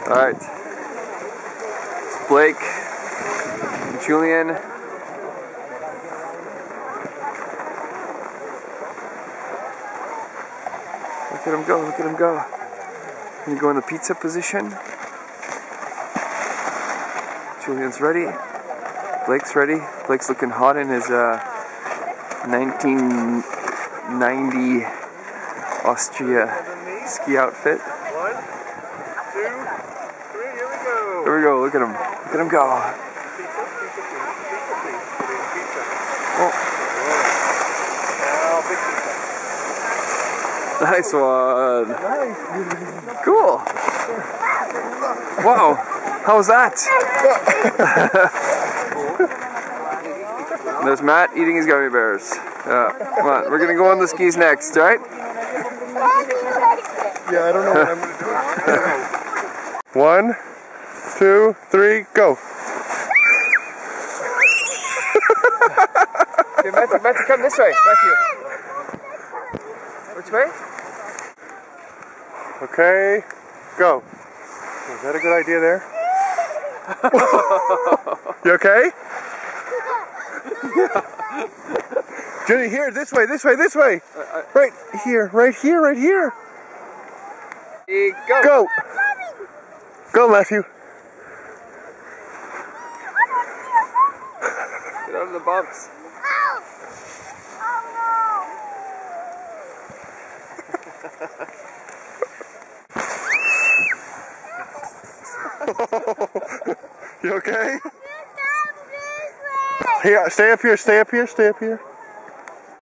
Alright. Blake, Julian. Look at him go, look at him go. Gonna go in the pizza position. Julian's ready. Blake's ready. Blake's looking hot in his 1990 Austria ski outfit. 1, 2, 3, here we go. Here we go, look at him. Look at him go. Oh. Nice one. Cool. Wow. How was that? There's Matt eating his gummy bears. Yeah. Come on, we're gonna go on the skis next, right? Yeah, I don't know what I'm gonna do. 1, 2, 3, go. Okay, Matthew, come this way. Matthew. Which way? Okay, go. Is that a good idea there? You okay? Judy, here, this way, this way, this way. Right here, right here, right here. Go. Go. Go, Matthew. Get out of the bumps. You okay? Here, stay up here, stay up here, stay up here.